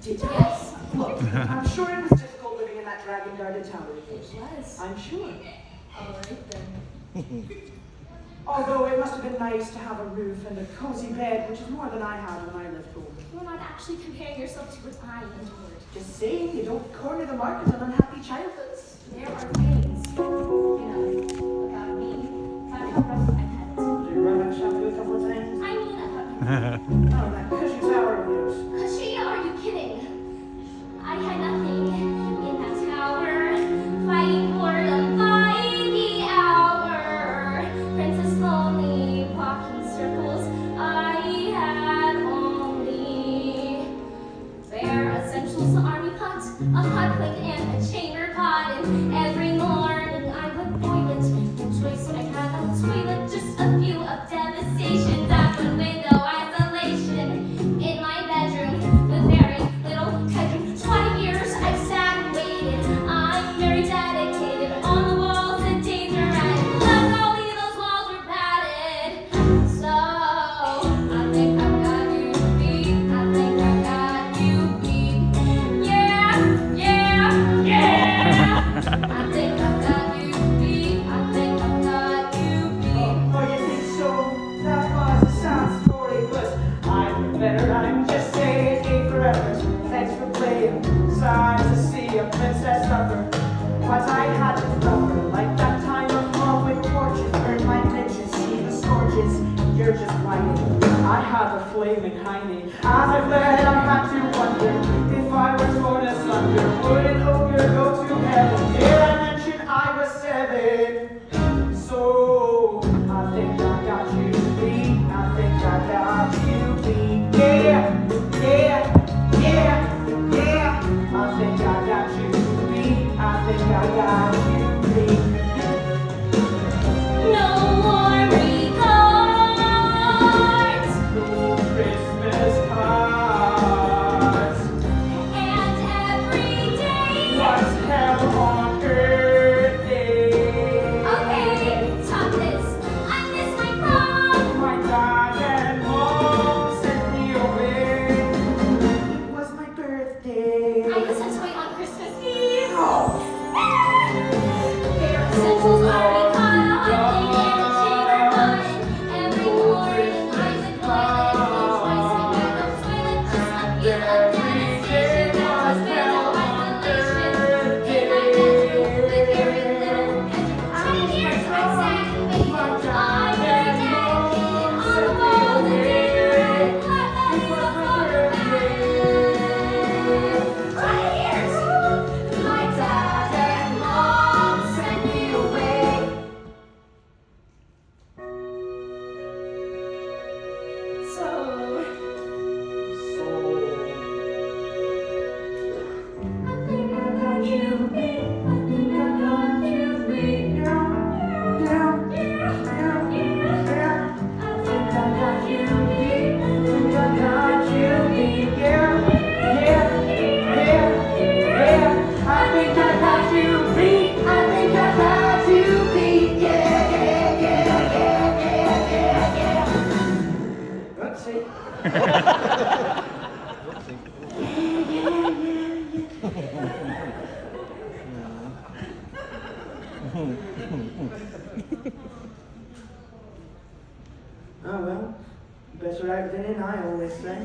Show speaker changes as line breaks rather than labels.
Did you?
Yes.
Look, I'm sure it was difficult living in that dragon-guarded tower of yours.
It was.
I'm sure.
All right then.
Although it must have been nice to have a roof and a cozy bed, which is more than I had when I left home.
You're not actually comparing yourself to what I endured.
Just saying, you don't corner the market on unhappy childhoods.
There are things, about me. About how rough I've had it.
Did you run and shop you a couple of times?
I mean, about my
Oh, that cushy tower of yours.
Cushy, are you kidding? I had nothing in that tower. Fighting boredom by the hour. Princess lonely, walking circles. I had only bare essentials, army pot, a hot plate, and a chamber pot. And every morning I would boil it. No choice when I had a toilet. Just a view of devastation. That one window isolation. In my bedroom with very little headroom. 20 years I've sat and waited. I'm very dedicated. On the walls the days are red. Luckily those walls were padded. So I think I've got you beat. I think I've got you beat. Yeah, yeah, yeah. I think I've got you beat. I think I've got you beat.
Oh, you think so? That was a sad story, but I'm better. I'm just saying, ain't forever. Thanks for playing. Sad to see a princess suffer. But I had to suffer. Like that time of home with torches. Burn my bridges, see the scorches. You're just whining. I had a flaming hiney. As I fled, I had to wonder if I were torn asunder. Would an ogre go to heaven? Did I mention I was 7? So I think I got you beat. I think I got you beat. Yeah, yeah, yeah, yeah. I think I got you beat. I think I got you beat.
No more regards.
No Christmas cards.
And every day.
What's hell on earth day?
Okay, stop this. I miss my prom.
My dad and mom sent me away. It was my birthday.
I was sent away on Christmas Eve.
Oh.
Bare essentials already caught a hot thing in the chamber pot. Every morning I would boil it. No choice, I had no toilet. Just a view of devastation. That was window isolation. In my bedroom with very little bedroom. 20 years I sat and waited. I'm very dedicated. On the walls the days are red. Luckily those walls were padded. 20 years. My dad and mom sent me away. So, I think I got you beat. I think I got you beat. Yeah, yeah, yeah, yeah. I think I got you beat.
I think I got you beat. Yeah, yeah, yeah, yeah. I think I got you beat. I think I got you beat. Yeah, yeah, yeah, yeah, yeah, yeah, yeah. Let's see. Oh well, better out than in, I always say.